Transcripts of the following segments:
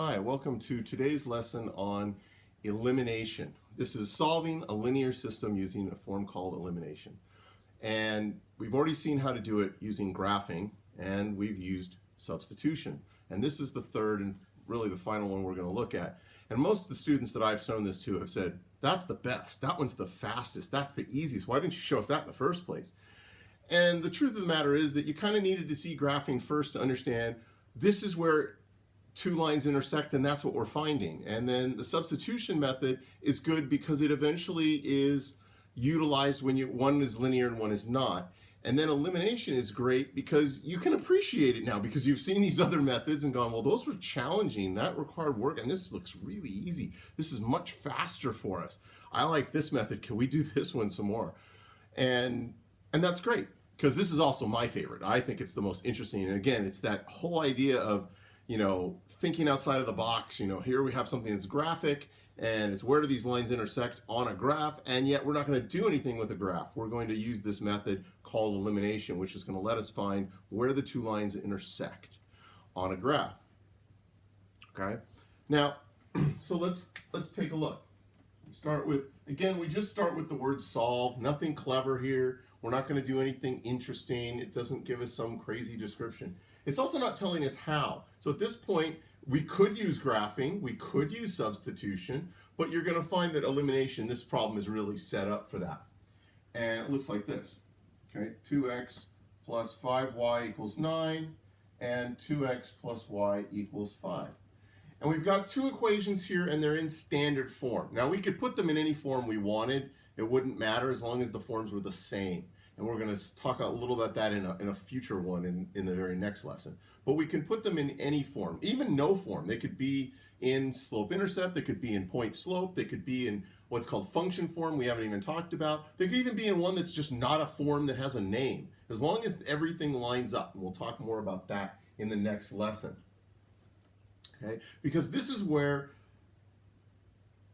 Hi, welcome to today's lesson on elimination. This is solving a linear system using a form called elimination. And we've already seen how to do it using graphing, and we've used substitution. And this is the third and really the final one we're going to look at. And most of the students that I've shown this to have said, that's the best, that one's the fastest, that's the easiest. Why didn't you show us that in the first place? And the truth of the matter is that you kind of needed to see graphing first to understand this is where two lines intersect, and that's what we're finding. And then the substitution method is good because it eventually is utilized when one is linear and one is not. And then elimination is great because you can appreciate it now because you've seen these other methods and gone, well, those were challenging, that required work, and this looks really easy. This is much faster for us. I like this method. Can we do this one some more? And that's great because this is also my favorite. I think it's the most interesting. And again, it's that whole idea of thinking outside of the box. Here we have something that's graphic, and it's where do these lines intersect on a graph, and yet we're not going to do anything with a graph. We're going to use this method called elimination, which is going to let us find where the two lines intersect on a graph. Okay? Now, so let's take a look. Start with, again, we just start with the word solve. Nothing clever here. We're not going to do anything interesting. It doesn't give us some crazy description. It's also not telling us how. So at this point, we could use graphing, we could use substitution, but you're going to find that elimination, this problem is really set up for that. And it looks like this. Okay, 2x plus 5y equals 9, and 2x plus y equals 5. And we've got two equations here, and they're in standard form. Now, we could put them in any form we wanted. It wouldn't matter as long as the forms were the same. And we're going to talk a little about that in a future one in the very next lesson. But we can put them in any form, even no form. They could be in slope-intercept, they could be in point-slope, they could be in what's called function form we haven't even talked about. They could even be in one that's just not a form that has a name, as long as everything lines up. And we'll talk more about that in the next lesson. Okay? Because this is where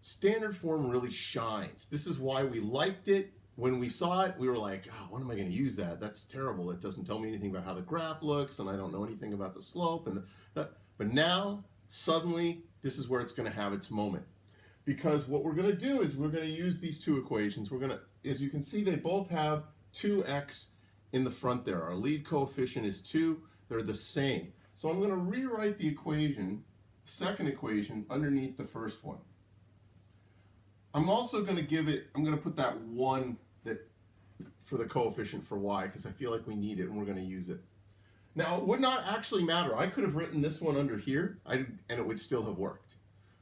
standard form really shines. This is why we liked it. When we saw it, we were like, oh, when am I going to use that? That's terrible. It doesn't tell me anything about how the graph looks, and I don't know anything about the slope. But now, suddenly, this is where it's going to have its moment. Because what we're going to do is we're going to use these two equations. We're going to, as you can see, they both have 2x in the front there. Our lead coefficient is 2. They're the same. So I'm going to rewrite the equation, second equation, underneath the first one. I'm also going to give it, I'm going to put that 1 for the coefficient for y because I feel like we need it and we're going to use it. Now, it would not actually matter. I could have written this one under here and it would still have worked.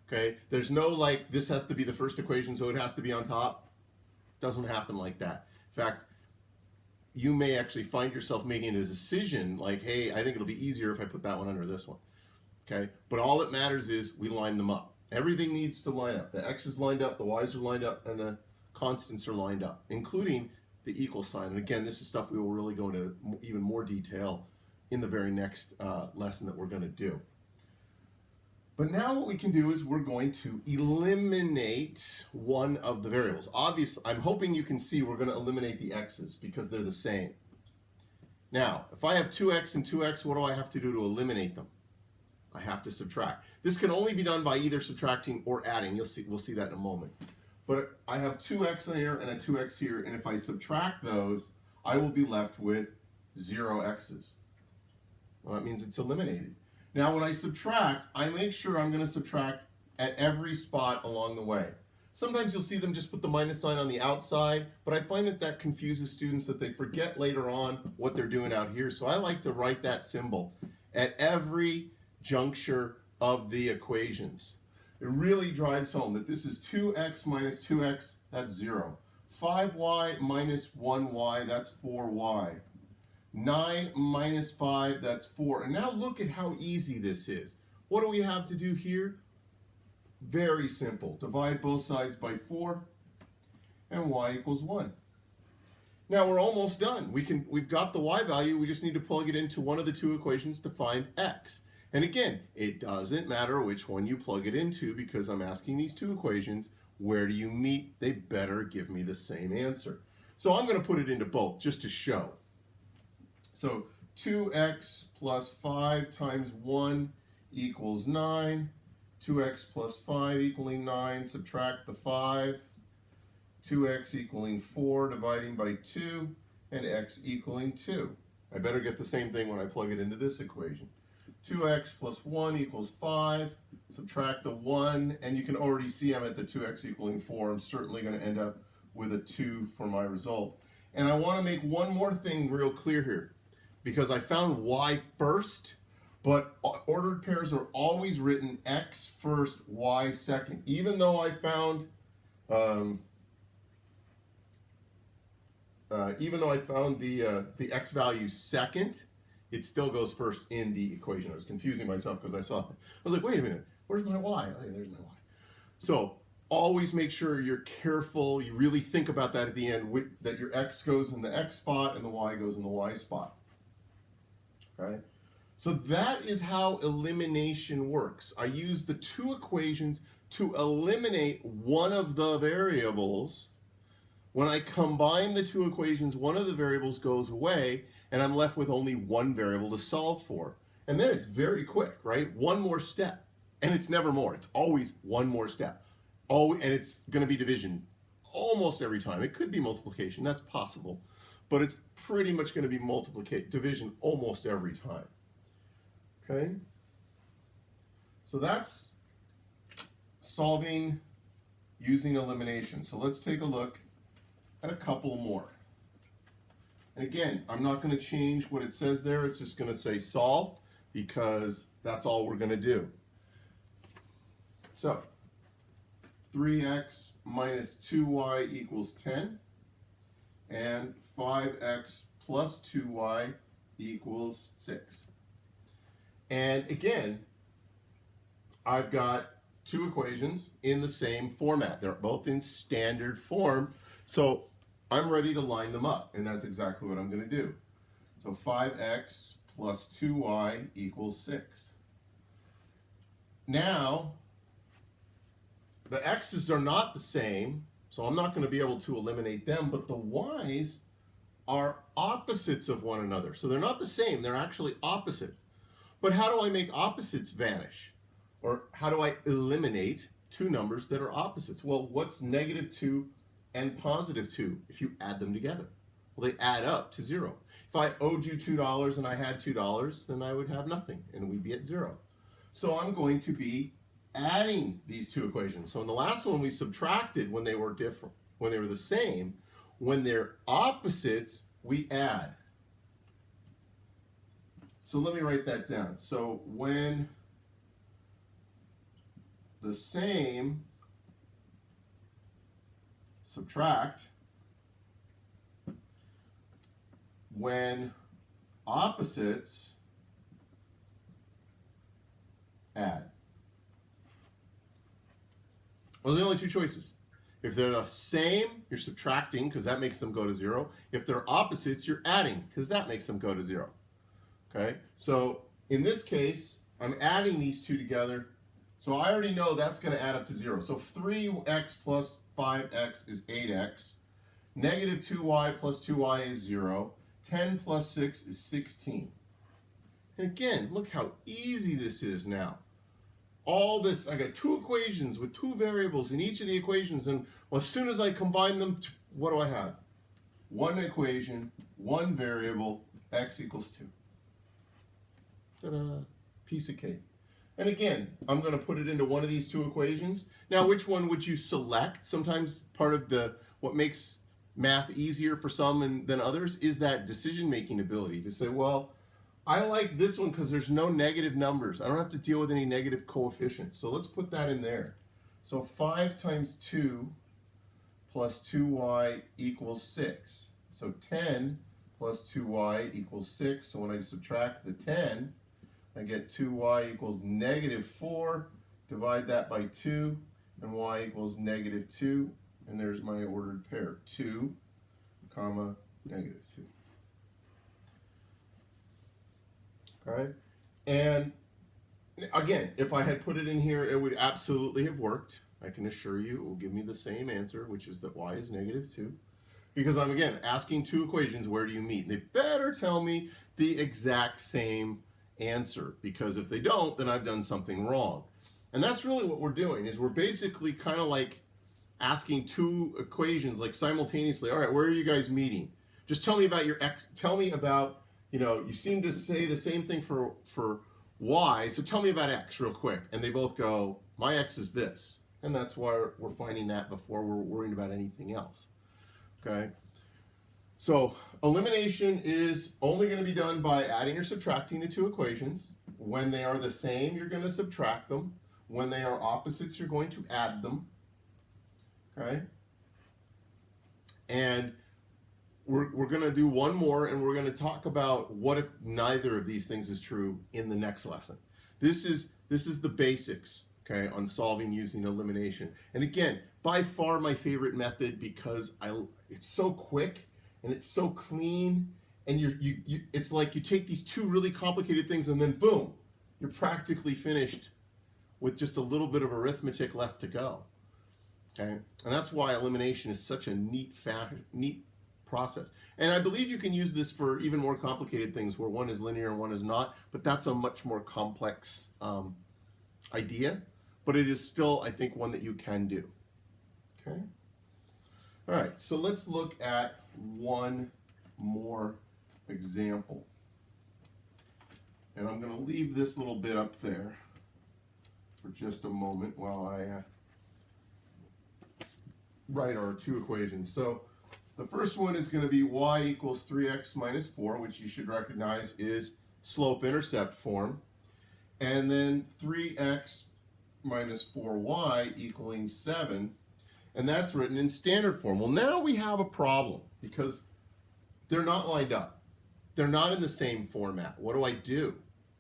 Okay? There's no like, this has to be the first equation, so it has to be on top. Doesn't happen like that. In fact, you may actually find yourself making a decision like, hey, I think it'll be easier if I put that one under this one. Okay? But all that matters is we line them up. Everything needs to line up. The x is lined up, the y's are lined up, and the constants are lined up, including the equal sign. And again, this is stuff we will really go into even more detail in the very next lesson that we're going to do. But now what we can do is we're going to eliminate one of the variables. Obviously, I'm hoping you can see we're going to eliminate the x's because they're the same. Now, if I have 2x and 2x, what do I have to do to eliminate them? I have to subtract. This can only be done by either subtracting or adding. We'll see that in a moment. But I have 2x here and a 2x here, and if I subtract those, I will be left with 0 x's. Well, that means it's eliminated. Now, when I subtract, I make sure I'm going to subtract at every spot along the way. Sometimes you'll see them just put the minus sign on the outside, but I find that confuses students that they forget later on what they're doing out here. So I like to write that symbol at every juncture of the equations. It really drives home that this is 2x minus 2x, that's 0. 5y minus 1y, that's 4y. 9 minus 5, that's 4. And now look at how easy this is. What do we have to do here? Very simple. Divide both sides by 4, and y equals 1. Now we're almost done. We've got the y value, we just need to plug it into one of the two equations to find x. And again, it doesn't matter which one you plug it into because I'm asking these two equations, where do you meet? They better give me the same answer. So I'm going to put it into both just to show. So 2x plus 5 times 1 equals 9. 2x plus 5 equaling 9, subtract the 5, 2x equaling 4 dividing by 2, and x equaling 2. I better get the same thing when I plug it into this equation. 2x plus 1 equals 5, subtract the 1, and you can already see I'm at the 2x equaling 4. I'm certainly going to end up with a 2 for my result. And I want to make one more thing real clear here, because I found y first, but ordered pairs are always written x first, y second. Even though I found the x value second, it still goes first in the equation. I was confusing myself because I was like, wait a minute, where's my y? Oh, there's my y. So always make sure you're careful. You really think about that at the end, that your x goes in the x spot and the y goes in the y spot. Okay? So that is how elimination works. I use the two equations to eliminate one of the variables. When I combine the two equations, one of the variables goes away, and I'm left with only one variable to solve for. And then it's very quick, right? One more step. And it's never more. It's always one more step. And it's going to be division almost every time. It could be multiplication. That's possible. But it's pretty much going to be division almost every time. Okay? So that's solving using elimination. So let's take a look at a couple more. And again, I'm not going to change what it says there. It's just going to say solve, because that's all we're going to do. So 3x minus 2y equals 10, and 5x plus 2y equals 6. And again, I've got two equations in the same format. They're both in standard form. So I'm ready to line them up, and that's exactly what I'm going to do. So 5x plus 2y equals 6. Now, the x's are not the same, so I'm not going to be able to eliminate them, but the y's are opposites of one another. So they're not the same, they're actually opposites. But how do I make opposites vanish? Or how do I eliminate two numbers that are opposites? Well, what's negative 2 and positive 2 if you add them together? Well, they add up to 0. If I owed you $2 and I had $2, then I would have nothing, and we'd be at 0. So I'm going to be adding these two equations. So in the last one, we subtracted when they were different, when they were the same. When they're opposites, we add. So let me write that down. So when the same subtract, when opposites add. Those are the only two choices. If they're the same, you're subtracting because that makes them go to 0. If they're opposites, you're adding because that makes them go to 0. Okay? So in this case, I'm adding these two together. So I already know that's going to add up to 0. So 3x plus 5x is 8x. Negative 2y plus 2y is 0. 10 plus 6 is 16. And again, look how easy this is now. All this, I got two equations with two variables in each of the equations, and well, as soon as I combine them, what do I have? One equation, one variable, x equals 2. Ta-da, piece of cake. And again, I'm going to put it into one of these two equations. Now, which one would you select? Sometimes part of what makes math easier for some than others is that decision-making ability to say, well, I like this one because there's no negative numbers. I don't have to deal with any negative coefficients. So let's put that in there. So 5 times 2 plus 2y equals 6. So 10 plus 2y equals 6. So when I subtract the 10, I get 2y equals negative 4. Divide that by 2, and y equals negative 2. And there's my ordered pair, 2, comma, negative 2. Okay, and again, if I had put it in here, it would absolutely have worked. I can assure you it will give me the same answer, which is that y is negative 2. Because I'm, again, asking two equations, where do you meet? They better tell me the exact same answer, because if they don't, then I've done something wrong. And that's really what we're doing, is we're basically kind of like asking two equations like simultaneously. All right, where are you guys meeting? Just tell me about your x. Tell me about, you seem to say the same thing for y, so tell me about x real quick. And they both go, my x is this. And that's why we're finding that before we're worrying about anything else. Okay? So elimination is only going to be done by adding or subtracting the two equations. When they are the same, you're going to subtract them. When they are opposites, you're going to add them. Okay? And we're going to do one more, and we're going to talk about what if neither of these things is true in the next lesson. This is the basics, okay, on solving using elimination. And again, by far my favorite method, because it's so quick and it's so clean, and it's like you take these two really complicated things and then boom, you're practically finished with just a little bit of arithmetic left to go. Okay, and that's why elimination is such a neat process. And I believe you can use this for even more complicated things where one is linear and one is not, but that's a much more complex idea. But it is still, I think, one that you can do. Okay. All right, so let's look at one more example. And I'm going to leave this little bit up there for just a moment while I write our two equations. So the first one is going to be y equals 3x minus 4, which you should recognize is slope-intercept form. And then 3x minus 4y equaling 7. And that's written in standard form. Well, now we have a problem because they're not lined up. They're not in the same format. What do I do?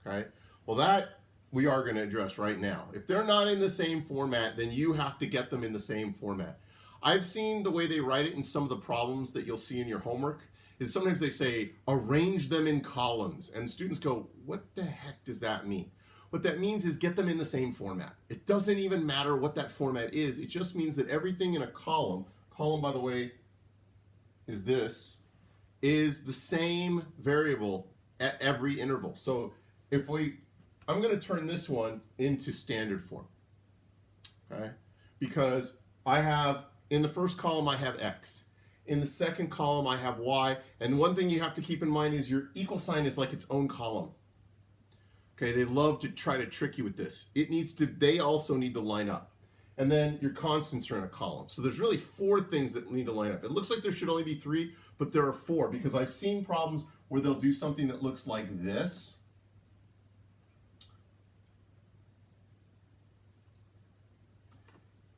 Okay. Well, that we are going to address right now. If they're not in the same format, then you have to get them in the same format. I've seen the way they write it in some of the problems that you'll see in your homework is sometimes they say, arrange them in columns. And students go, what the heck does that mean? What that means is get them in the same format. It doesn't even matter what that format is. It just means that everything in a column, by the way, is this, is the same variable at every interval. So I'm going to turn this one into standard form, okay? Because in the first column I have x. In the second column I have y. And one thing you have to keep in mind is your equal sign is like its own column. Okay, they love to try to trick you with this. They also need to line up. And then your constants are in a column. So there's really 4 things that need to line up. It looks like there should only be 3, but there are 4 because I've seen problems where they'll do something that looks like this.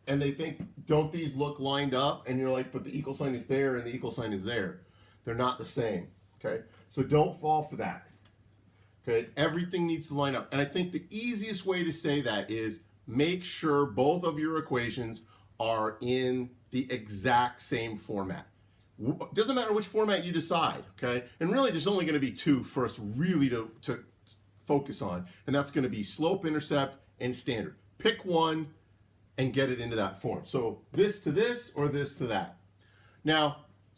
And they think, don't these look lined up? And you're like, but the equal sign is there and the equal sign is there. They're not the same, okay? So don't fall for that. Okay, everything needs to line up. And I think the easiest way to say that is make sure both of your equations are in the exact same format. Doesn't matter which format you decide, okay? And really there's only going to be 2 for us really to focus on, and that's going to be slope, intercept, and standard. Pick one and get it into that form. So this to this or this to that. Now,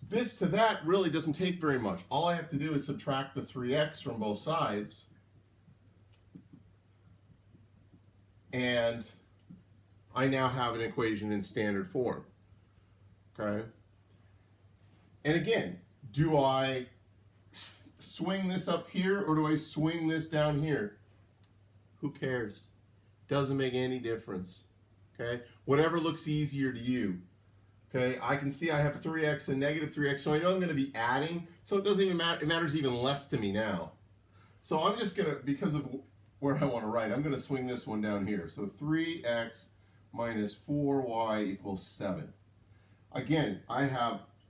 this to that really doesn't take very much. All I have to do is subtract the 3x from both sides, and I now have an equation in standard form. Okay? And again, do I swing this up here or do I swing this down here? Who cares? Doesn't make any difference. Okay? Whatever looks easier to you. Okay, I can see I have 3x and negative 3x, so I know I'm going to be adding, so it doesn't even matter. It matters even less to me now. So I'm just going to, because of where I want to write, I'm going to swing this one down here. So 3x minus 4y equals 7. Again,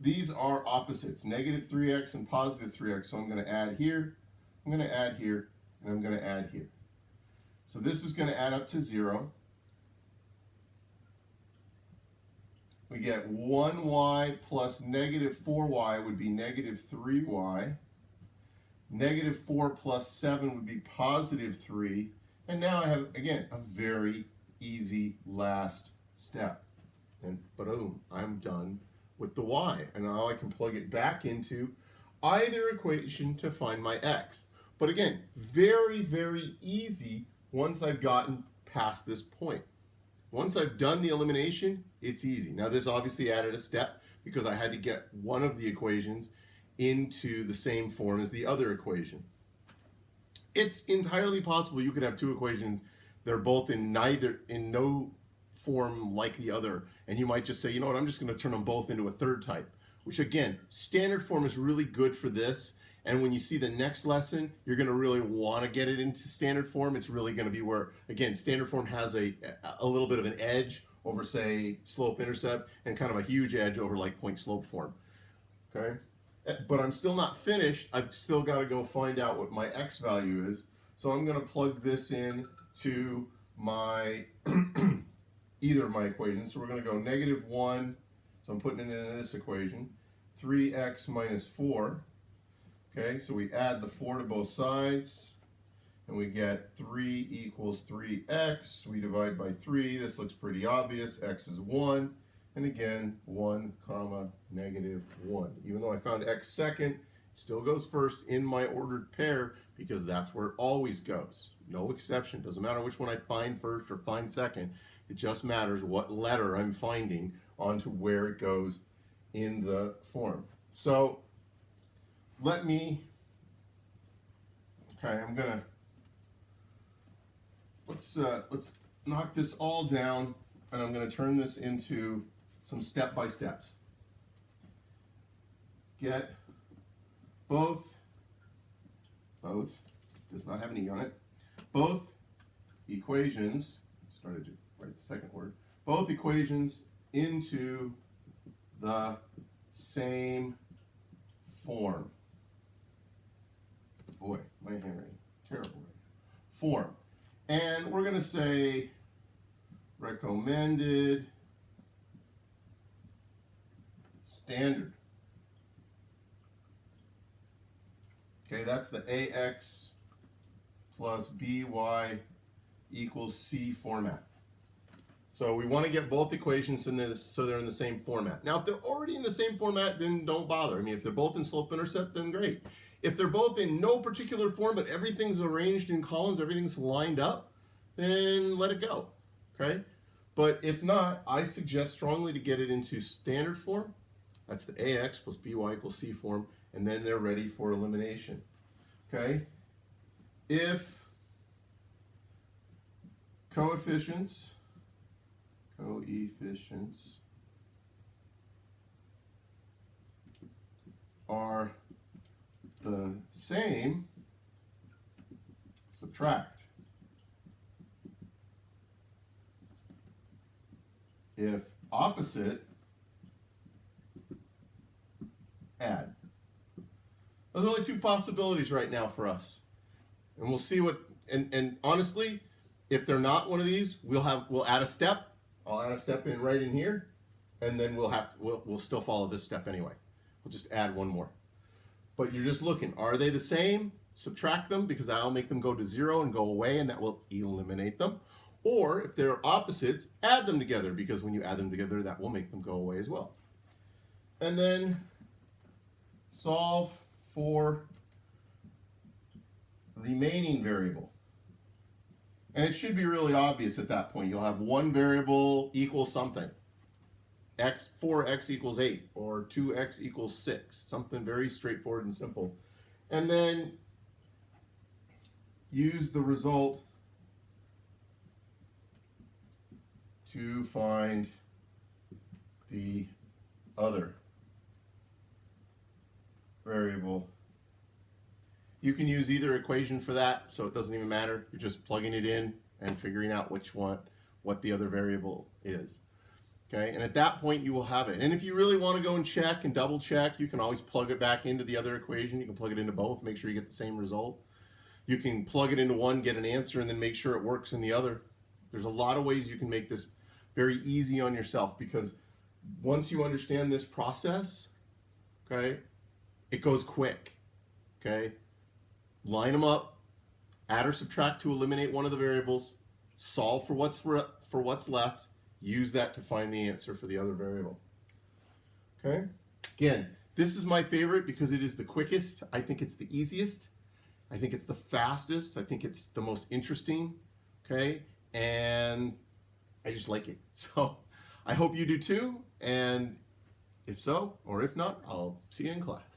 these are opposites, negative 3x and positive 3x, so I'm going to add here, I'm going to add here, and I'm going to add here. So this is going to add up to 0. We get 1y plus negative 4y would be negative 3y. Negative 4 plus 7 would be positive 3. And now I have, again, a very easy last step. And boom, I'm done with the y. And now I can plug it back into either equation to find my x. But again, very, very easy once I've gotten past this point. Once I've done the elimination, it's easy. Now this obviously added a step because I had to get one of the equations into the same form as the other equation. It's entirely possible you could have two equations that are both in no form like the other, and you might just say, you know what, I'm just going to turn them both into a third type, which again, standard form is really good for this. And when you see the next lesson, you're going to really want to get it into standard form. It's really going to be where, again, standard form has a little bit of an edge over, say, slope intercept, and kind of a huge edge over like point slope form. Okay? But I'm still not finished. I've still got to go find out what my x value is. So I'm going to plug this in to my either of my equations. So we're going to go -1. So I'm putting it into this equation. 3x minus 4. Okay, so we add the 4 to both sides, and we get 3 equals 3x. We divide by 3. This looks pretty obvious. X is 1. And again, 1 comma -1. Even though I found x second, it still goes first in my ordered pair because that's where it always goes. No exception. Doesn't matter which one I find first or find second. It just matters what letter I'm finding onto where it goes in the form. So I'm gonna, let's knock this all down, and I'm gonna turn this into some step-by-steps. Get both, does not have an E on it, both equations, started to write the second word, both equations into the same form. Boy, my handwriting, terrible. Form. And we're going to say recommended standard. Okay, that's the AX plus BY equals C format. So we want to get both equations in this so they're in the same format. Now, if they're already in the same format, then don't bother. I mean, if they're both in slope intercept, then great. If they're both in no particular form, but everything's arranged in columns, everything's lined up, then let it go, okay? But if not, I suggest strongly to get it into standard form. That's the AX plus BY equals C form, and then they're ready for elimination, okay? If coefficients are the same, subtract. If opposite, add. Those are only two possibilities right now for us. And we'll see what, and honestly, if they're not one of these, we'll add a step. I'll add a step in right in here, and then we'll still follow this step anyway. We'll just add one more. But you're just looking, are they the same? Subtract them, because that'll make them go to 0 and go away, and that will eliminate them. Or if they're opposites, add them together, because when you add them together, that will make them go away as well. And then solve for remaining variable. And it should be really obvious at that point. You'll have one variable equals something. 4x equals 8, or 2x equals 6. Something very straightforward and simple. And then use the result to find the other variable. You can use either equation for that, so it doesn't even matter. You're just plugging it in and figuring out what the other variable is. Okay, and at that point you will have it. And if you really want to go and check and double check, you can always plug it back into the other equation. You can plug it into both, make sure you get the same result. You can plug it into one, get an answer, and then make sure it works in the other. There's a lot of ways you can make this very easy on yourself, because once you understand this process, okay, it goes quick. Okay, line them up, add or subtract to eliminate one of the variables, solve for what's left, use that to find the answer for the other variable. Okay? Again, this is my favorite because it is the quickest. I think it's the easiest. I think it's the fastest. I think it's the most interesting. Okay? and I just like it. So I hope you do too. And if so, or if not, I'll see you in class.